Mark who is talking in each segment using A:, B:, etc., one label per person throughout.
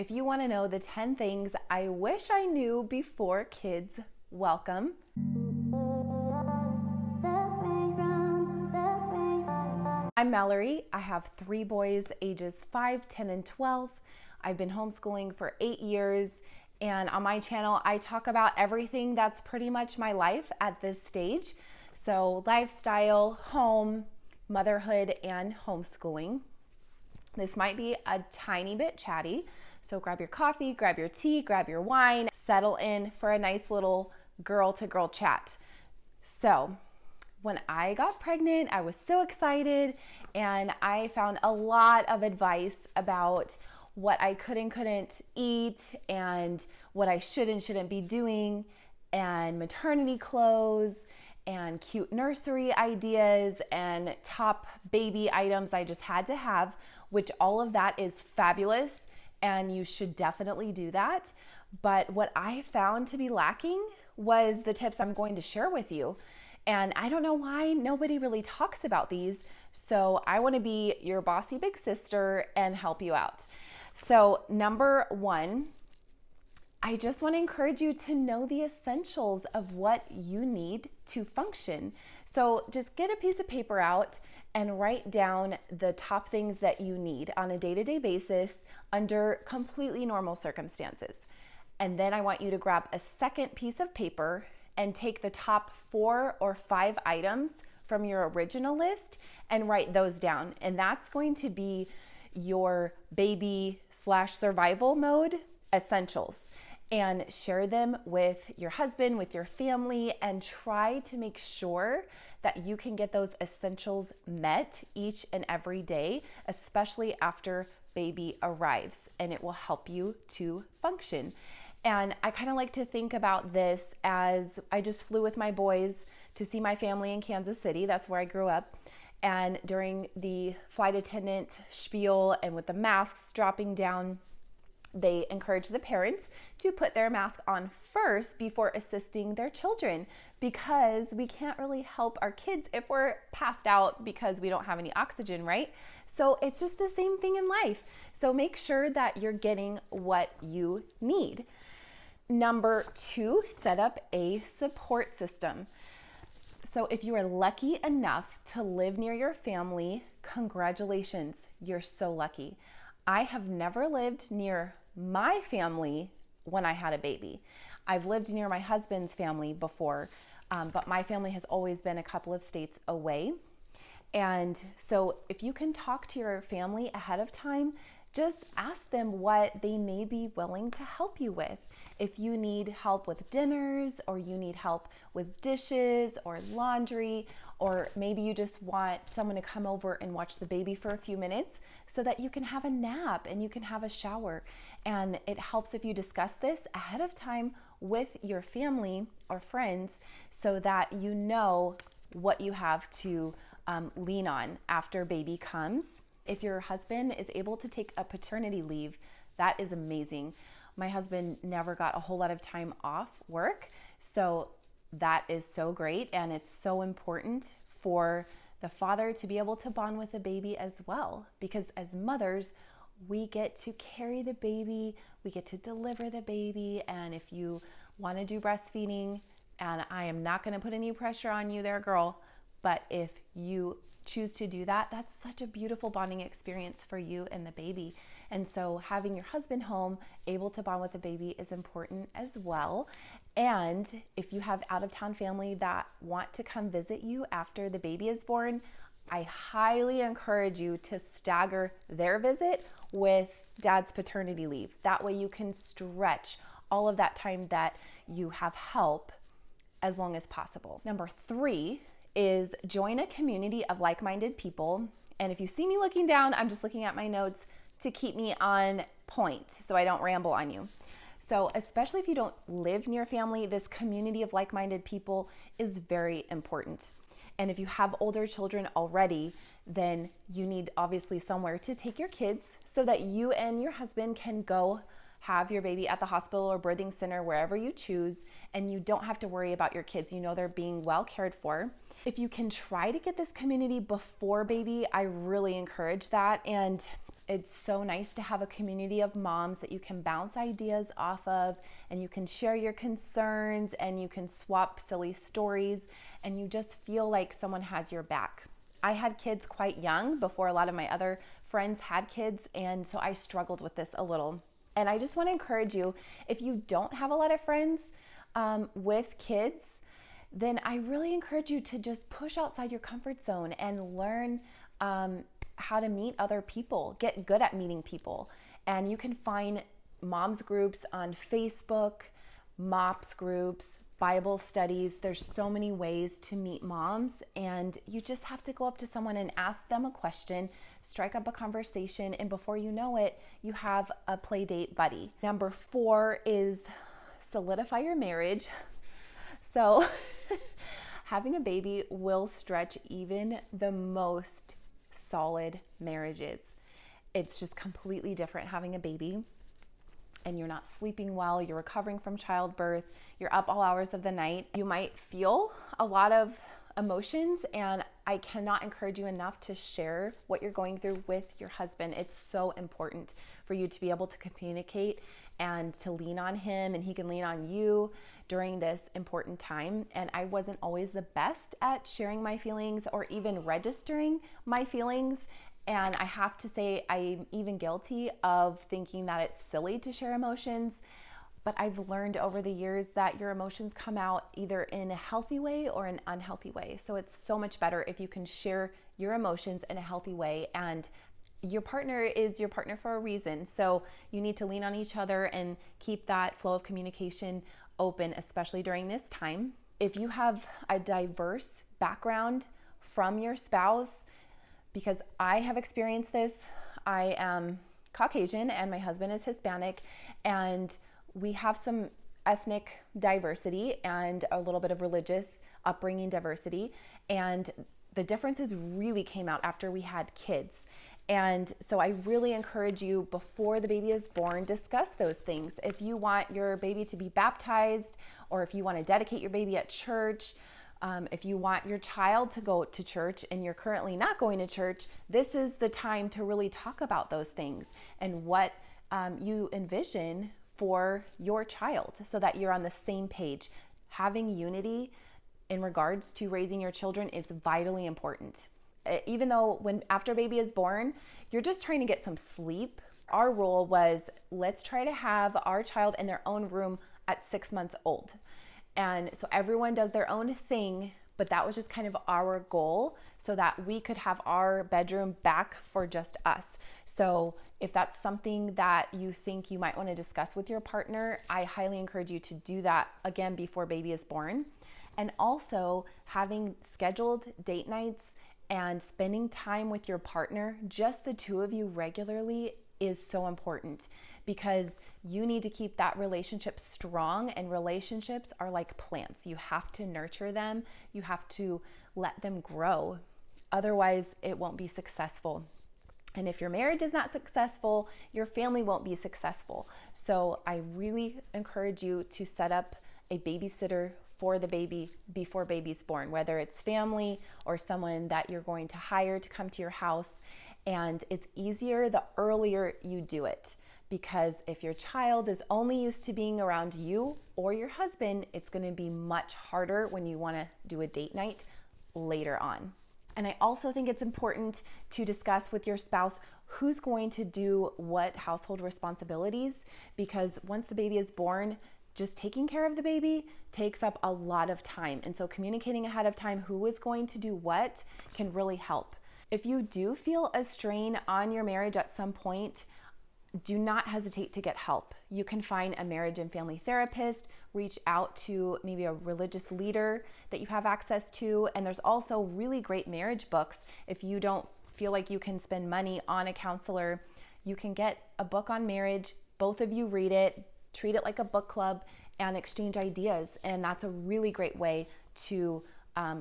A: If you want to know the 10 things I wish I knew before kids, welcome. I'm Mallory. I have 3 boys, ages 5, 10, and 12. I've been homeschooling for 8 years, and on my channel, I talk about everything that's pretty much my life at this stage. So lifestyle, home, motherhood, and homeschooling. This might be a tiny bit chatty, so grab your coffee, grab your tea, grab your wine, settle in for a nice little girl-to-girl chat. So when I got pregnant, I was so excited, and I found a lot of advice about what I could and couldn't eat and what I should and shouldn't be doing, and maternity clothes and cute nursery ideas and top baby items I just had to have, which all of that is fabulous and you should definitely do that. But what I found to be lacking was the tips I'm going to share with you. And I don't know why nobody really talks about these, so I want to be your bossy big sister and help you out. So number 1, I just want to encourage you to know the essentials of what you need to function. So just get a piece of paper out and write down the top things that you need on a day-to-day basis under completely normal circumstances. And then I want you to grab a second piece of paper and take the top 4 or 5 items from your original list and write those down. And that's going to be your baby/survival mode essentials. And share them with your husband, with your family, and try to make sure that you can get those essentials met each and every day, especially after baby arrives, and it will help you to function. And I kind of like to think about this as I just flew with my boys to see my family in Kansas City. That's where I grew up. And during the flight attendant spiel and with the masks dropping down, they encourage the parents to put their mask on first before assisting their children, because we can't really help our kids if we're passed out because we don't have any oxygen, right? So it's just the same thing in life. So make sure that you're getting what you need. Number 2, set up a support system. So if you are lucky enough to live near your family, congratulations, you're so lucky. I have never lived near my family when I had a baby. I've lived near my husband's family before, but my family has always been a couple of states away. And so if you can talk to your family ahead of time, just ask them what they may be willing to help you with. If you need help with dinners, or you need help with dishes or laundry, or maybe you just want someone to come over and watch the baby for a few minutes so that you can have a nap and you can have a shower. And it helps if you discuss this ahead of time with your family or friends so that you know what you have to lean on after baby comes. If your husband is able to take a paternity leave, that is amazing. My husband never got a whole lot of time off work, so that is so great, and it's so important for the father to be able to bond with the baby as well, because as mothers, we get to carry the baby, we get to deliver the baby, and if you want to do breastfeeding, and I am not going to put any pressure on you there, girl, but if you choose to do that, that's such a beautiful bonding experience for you and the baby. And so having your husband home, able to bond with the baby, is important as well. And if you have out-of-town family that want to come visit you after the baby is born, I highly encourage you to stagger their visit with dad's paternity leave. That way you can stretch all of that time that you have help as long as possible. Number 3 is join a community of like-minded people. And if you see me looking down, I'm just looking at my notes to keep me on point so I don't ramble on you. So especially if you don't live near family, this community of like-minded people is very important. And if you have older children already, then you need obviously somewhere to take your kids so that you and your husband can go have your baby at the hospital or birthing center, wherever you choose, and you don't have to worry about your kids. You know they're being well cared for. If you can try to get this community before baby, I really encourage that. And It's so nice to have a community of moms that you can bounce ideas off of, and you can share your concerns, and you can swap silly stories, and you just feel like someone has your back. I had kids quite young before a lot of my other friends had kids, and so I struggled with this a little. And I just want to encourage you, if you don't have a lot of friends with kids, then I really encourage you to just push outside your comfort zone and learn how to meet other people, get good at meeting people. And you can find moms groups on Facebook, MOPS groups, Bible studies. There's so many ways to meet moms, and you just have to go up to someone and ask them a question, strike up a conversation, and before you know it, you have a play date buddy. Number 4 is solidify your marriage. So having a baby will stretch even the most solid marriages. It's just completely different having a baby, and you're not sleeping well, you're recovering from childbirth, you're up all hours of the night. You might feel a lot of emotions, and I cannot encourage you enough to share what you're going through with your husband. It's so important for you to be able to communicate and to lean on him, and he can lean on you during this important time. And I wasn't always the best at sharing my feelings or even registering my feelings. And I have to say, I'm even guilty of thinking that it's silly to share emotions. But I've learned over the years that your emotions come out either in a healthy way or an unhealthy way. So it's so much better if you can share your emotions in a healthy way. And your partner is your partner for a reason. So you need to lean on each other and keep that flow of communication open, especially during this time. If you have a diverse background from your spouse, because I have experienced this, I am Caucasian and my husband is Hispanic, and we have some ethnic diversity and a little bit of religious upbringing diversity. And the differences really came out after we had kids. And so I really encourage you, before the baby is born, discuss those things. If you want your baby to be baptized, or if you want to dedicate your baby at church, if you want your child to go to church and you're currently not going to church, this is the time to really talk about those things and what you envision for your child, so that you're on the same page. Having unity in regards to raising your children is vitally important. Even though after baby is born, you're just trying to get some sleep. Our rule was, let's try to have our child in their own room at 6 months old. And so everyone does their own thing, but that was just kind of our goal, so that we could have our bedroom back for just us. So if that's something that you think you might want to discuss with your partner, I highly encourage you to do that again before baby is born. And also having scheduled date nights and spending time with your partner, just the two of you regularly, is so important, because you need to keep that relationship strong. And relationships are like plants. You have to nurture them. You have to let them grow. Otherwise, it won't be successful. And if your marriage is not successful, your family won't be successful. So I really encourage you to set up a babysitter for the baby before baby's born, whether it's family or someone that you're going to hire to come to your house. And it's easier the earlier you do it, because if your child is only used to being around you or your husband, it's going to be much harder when you want to do a date night later on. And I also think it's important to discuss with your spouse who's going to do what household responsibilities, because once the baby is born, just taking care of the baby takes up a lot of time. And so communicating ahead of time who is going to do what can really help. If you do feel a strain on your marriage at some point, do not hesitate to get help. You can find a marriage and family therapist, reach out to maybe a religious leader that you have access to, and there's also really great marriage books. If you don't feel like you can spend money on a counselor, you can get a book on marriage, both of you read it, treat it like a book club, and exchange ideas. And that's a really great way to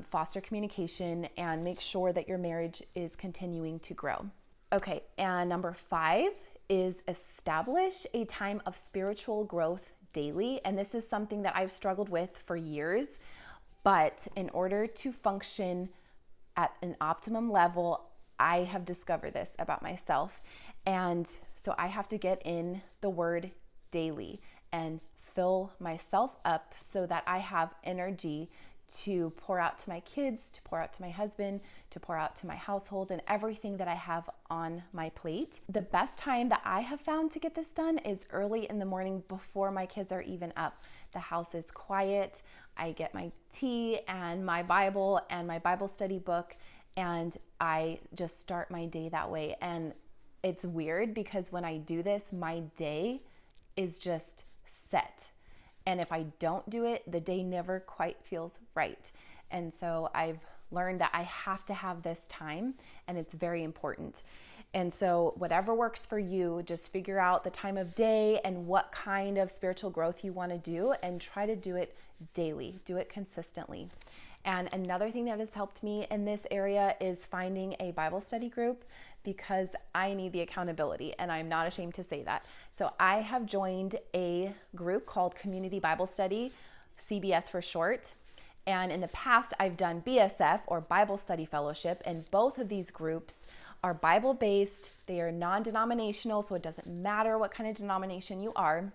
A: foster communication and make sure that your marriage is continuing to grow. Okay, and number 5 is establish a time of spiritual growth daily. And this is something that I've struggled with for years, but in order to function at an optimum level, I have discovered this about myself. And so I have to get in the word daily and fill myself up so that I have energy to pour out to my kids, to pour out to my husband, to pour out to my household and everything that I have on my plate. The best time that I have found to get this done is early in the morning before my kids are even up. The house is quiet. I get my tea and my Bible and my Bible study book, and I just start my day that way. And it's weird because when I do this, my day is just set. And if I don't do it, the day never quite feels right. And so I've learned that I have to have this time, and it's very important. And so whatever works for you, just figure out the time of day and what kind of spiritual growth you want to do, and try to do it daily, do it consistently. And another thing that has helped me in this area is finding a Bible study group, because I need the accountability, and I'm not ashamed to say that. So I have joined a group called Community Bible Study, CBS for short. And in the past, I've done BSF, or Bible Study Fellowship, and both of these groups are Bible-based. They are non-denominational, so it doesn't matter what kind of denomination you are.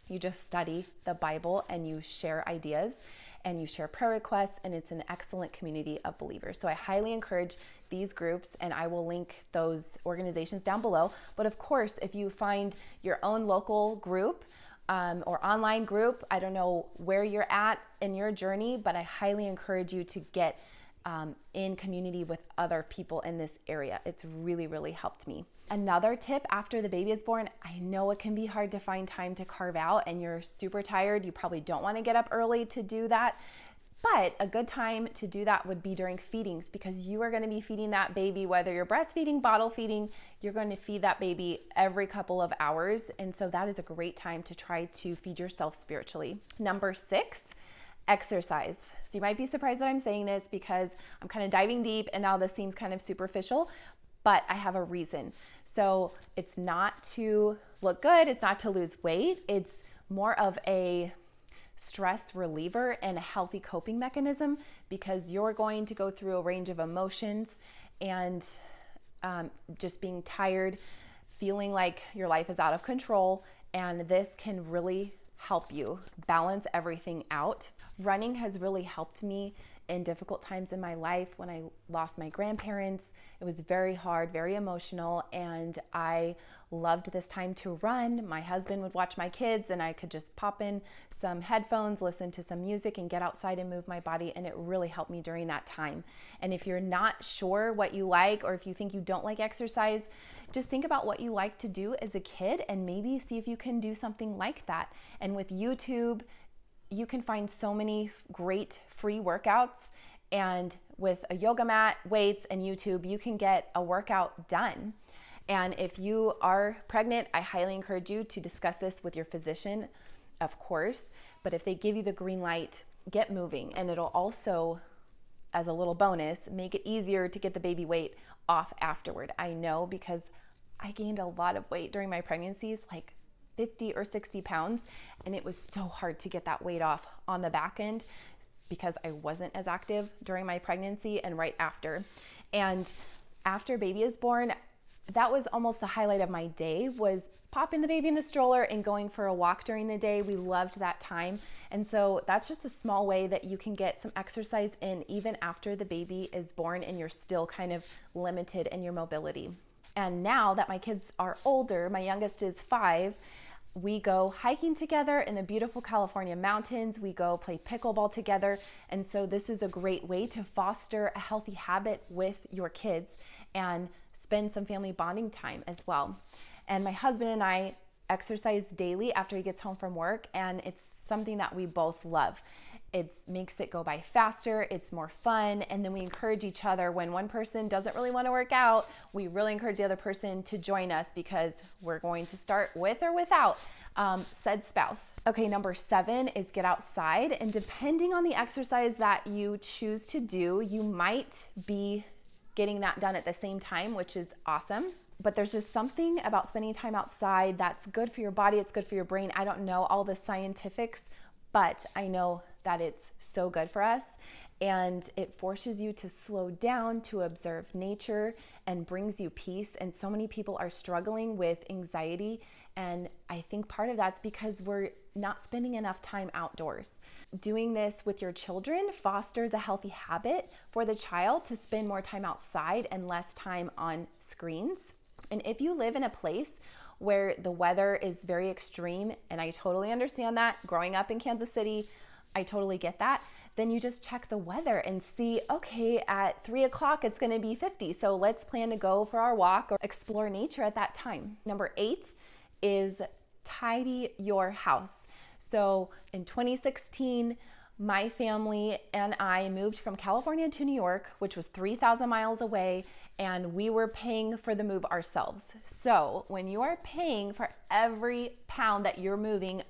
A: You just study the Bible and you share ideas and you share prayer requests, and it's an excellent community of believers. So I highly encourage these groups, and I will link those organizations down below. But of course, if you find your own local group or online group, I don't know where you're at in your journey, but I highly encourage you to get in community with other people in this area. It's really, really helped me. Another tip after the baby is born, I know it can be hard to find time to carve out and you're super tired. You probably don't want to get up early to do that. But a good time to do that would be during feedings, because you are going to be feeding that baby, whether you're breastfeeding, bottle feeding, you're going to feed that baby every couple of hours. And so that is a great time to try to feed yourself spiritually. Number 6, exercise. So you might be surprised that I'm saying this because I'm kind of diving deep and now this seems kind of superficial, but I have a reason. So it's not to look good, it's not to lose weight, it's more of a stress reliever and a healthy coping mechanism, because you're going to go through a range of emotions and just being tired, feeling like your life is out of control, and this can really help you balance everything out. Running has really helped me in difficult times in my life. When I lost my grandparents, it was very hard, very emotional, and I loved this time to run. My husband would watch my kids and I could just pop in some headphones, listen to some music, and get outside and move my body, and it really helped me during that time. And if you're not sure what you like, or if you think you don't like exercise, just think about what you like to do as a kid and maybe see if you can do something like that. And with YouTube, you can find so many great free workouts, and with a yoga mat, weights, and YouTube, you can get a workout done. And if you are pregnant, I highly encourage you to discuss this with your physician, of course. But if they give you the green light, get moving. And it'll also, as a little bonus, make it easier to get the baby weight off afterward. I know, because I gained a lot of weight during my pregnancies, like 50 or 60 pounds, and it was so hard to get that weight off on the back end because I wasn't as active during my pregnancy and right after. And after baby is born, that was almost the highlight of my day, was popping the baby in the stroller and going for a walk during the day. We loved that time. And so that's just a small way that you can get some exercise in even after the baby is born and you're still kind of limited in your mobility. And now that my kids are older, my youngest is 5, we go hiking together in the beautiful California mountains. We go play pickleball together. And so this is a great way to foster a healthy habit with your kids and spend some family bonding time as well. And my husband and I exercise daily after he gets home from work, and it's something that we both love. It makes it go by faster, it's more fun, and then we encourage each other. When one person doesn't really want to work out, we really encourage the other person to join us, because we're going to start with or without said spouse. Okay, number 7 is get outside, and depending on the exercise that you choose to do, you might be getting that done at the same time, which is awesome. But there's just something about spending time outside that's good for your body, it's good for your brain. I don't know all the scientifics, but I know that it's so good for us. and it forces you to slow down, to observe nature, and brings you peace. And so many people are struggling with anxiety, and I think part of that's because we're not spending enough time outdoors. Doing this with your children fosters a healthy habit for the child to spend more time outside and less time on screens. And if you live in a place where the weather is very extreme, and I totally understand that, growing up in Kansas City, I totally get that, then you just check the weather and see, okay, at 3 o'clock it's gonna be 50, so let's plan to go for our walk or explore nature at that time. Number 8 is tidy your house. So in 2016, my family and I moved from California to New York, which was 3,000 miles away, and we were paying for the move ourselves. So when you are paying for every pound that you're moving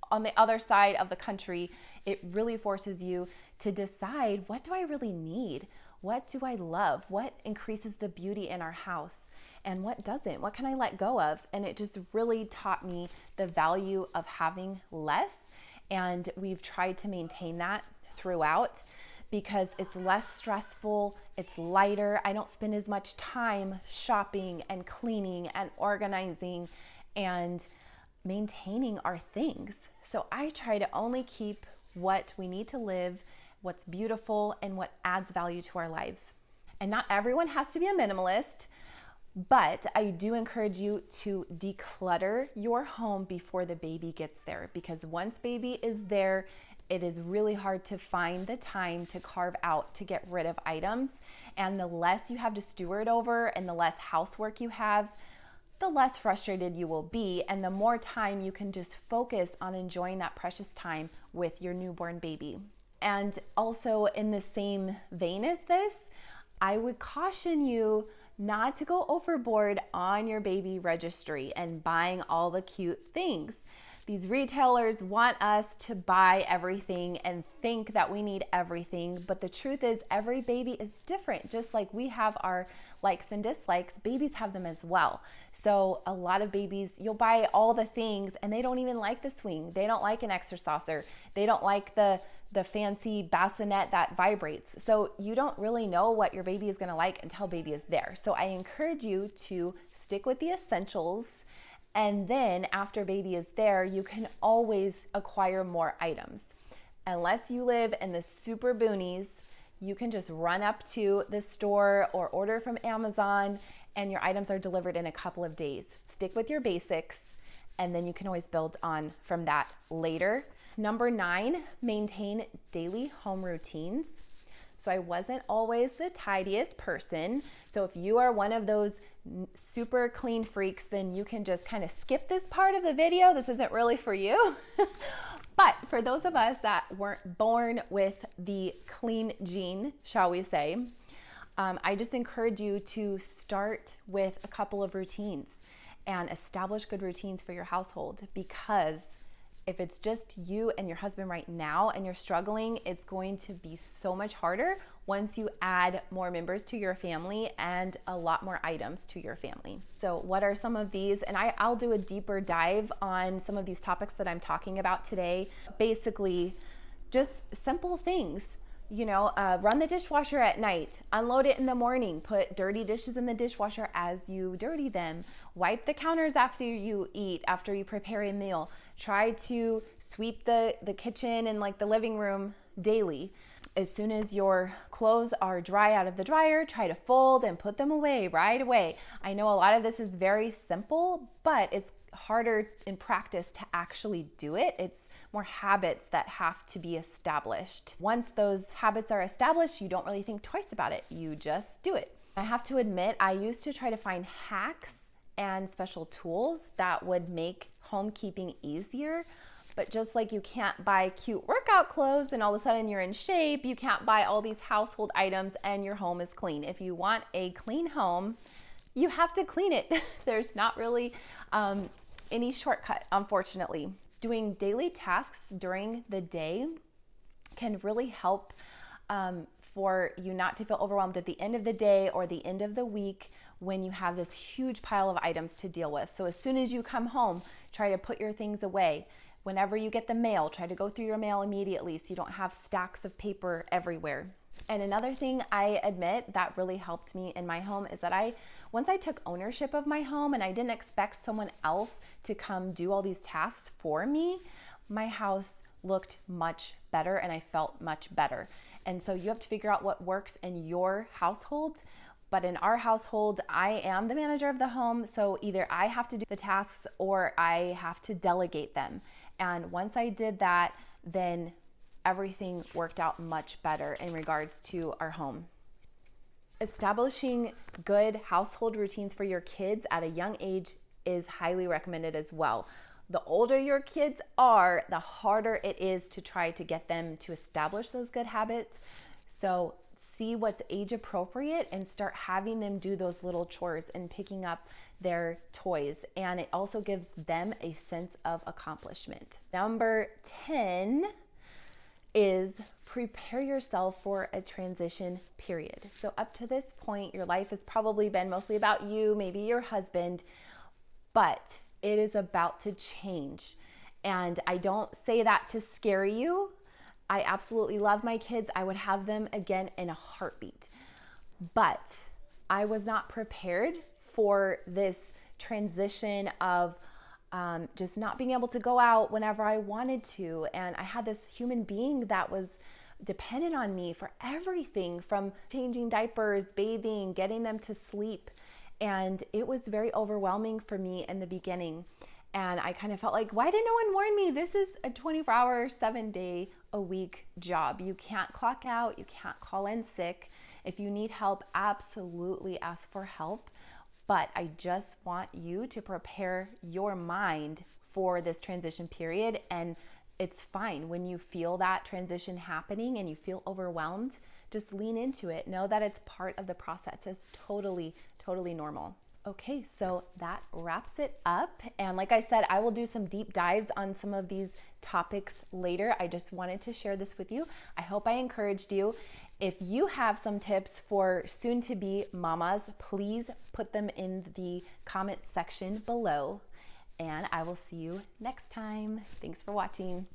A: on the other side of the country, it really forces you to decide, what do I really need? What do I love? What increases the beauty in our house? And what doesn't? What can I let go of? And it just really taught me the value of having less. And we've tried to maintain that throughout because it's less stressful, it's lighter. I don't spend as much time shopping and cleaning and organizing and maintaining our things. So I try to only keep what we need to live, what's beautiful, and what adds value to our lives. And not everyone has to be a minimalist, but I do encourage you to declutter your home before the baby gets there, because once baby is there, it is really hard to find the time to carve out to get rid of items. And the less you have to steward over and the less housework you have, the less frustrated you will be, and the more time you can just focus on enjoying that precious time with your newborn baby. And also in the same vein as this, I would caution you not to go overboard on your baby registry and buying all the cute things. These retailers want us to buy everything and think that we need everything, but the truth is every baby is different. Just like we have our likes and dislikes, babies have them as well. So a lot of babies, you'll buy all the things and they don't even like the swing. They don't like an exerciser. They don't like the fancy bassinet that vibrates. So you don't really know what your baby is gonna like until baby is there. So I encourage you to stick with the essentials, and then after baby is there, you can always acquire more items. Unless you live in the super boonies, you can just run up to the store or order from Amazon and your items are delivered in a couple of days. Stick with your basics, and then you can always build on from that later. Number 9, maintain daily home routines. So I wasn't always the tidiest person. So if you are one of those super clean freaks, then you can just kind of skip this part of the video. This isn't really for you. But for those of us that weren't born with the clean gene, shall we say, I just encourage you to start with a couple of routines and establish good routines for your household, because if it's just you and your husband right now and you're struggling, it's going to be so much harder once you add more members to your family and a lot more items to your family. So what are some of these? And I'll do a deeper dive on some of these topics that I'm talking about today. Basically, just simple things. Run the dishwasher at night, unload it in the morning, put dirty dishes in the dishwasher as you dirty them, wipe the counters after you eat, after you prepare a meal. Try to sweep the kitchen and like the living room daily. As soon as your clothes are dry out of the dryer, try to fold and put them away right away. I know a lot of this is very simple, but it's harder in practice to actually do it. It's more habits that have to be established. Once those habits are established, you don't really think twice about it. You just do it. I have to admit, I used to try to find hacks and special tools that would make homekeeping easier. But just like you can't buy cute workout clothes and all of a sudden you're in shape, you can't buy all these household items and your home is clean. If you want a clean home, you have to clean it. There's not really any shortcut, unfortunately. Doing daily tasks during the day can really help for you not to feel overwhelmed at the end of the day or the end of the week when you have this huge pile of items to deal with. So as soon as you come home, try to put your things away. Whenever you get the mail, try to go through your mail immediately so you don't have stacks of paper everywhere. And another thing I admit that really helped me in my home is that once I took ownership of my home and I didn't expect someone else to come do all these tasks for me, my house looked much better and I felt much better. And so you have to figure out what works in your household. But in our household, I am the manager of the home, so either I have to do the tasks or I have to delegate them. And once I did that, then everything worked out much better in regards to our home. Establishing good household routines for your kids at a young age is highly recommended as well. The older your kids are, the harder it is to try to get them to establish those good habits. So see what's age appropriate and start having them do those little chores and picking up their toys. And it also gives them a sense of accomplishment. Number 10 is prepare yourself for a transition period. So up to this point, your life has probably been mostly about you, maybe your husband, but it is about to change. And I don't say that to scare you. I absolutely love my kids. I would have them again in a heartbeat. But I was not prepared for this transition of just not being able to go out whenever I wanted to. And I had this human being that was dependent on me for everything from changing diapers, bathing, getting them to sleep. And it was very overwhelming for me in the beginning. And I kind of felt like, why did no one warn me? This is a 24-hour, 7-day-a-week job. You can't clock out. You can't call in sick. If you need help, absolutely ask for help. But I just want you to prepare your mind for this transition period. And it's fine when you feel that transition happening and you feel overwhelmed. Just lean into it. Know that it's part of the process. It's totally normal. Okay, so that wraps it up. And like I said, I will do some deep dives on some of these topics later. I just wanted to share this with you. I hope I encouraged you. If you have some tips for soon-to-be mamas, please put them in the comment section below. And I will see you next time. Thanks for watching.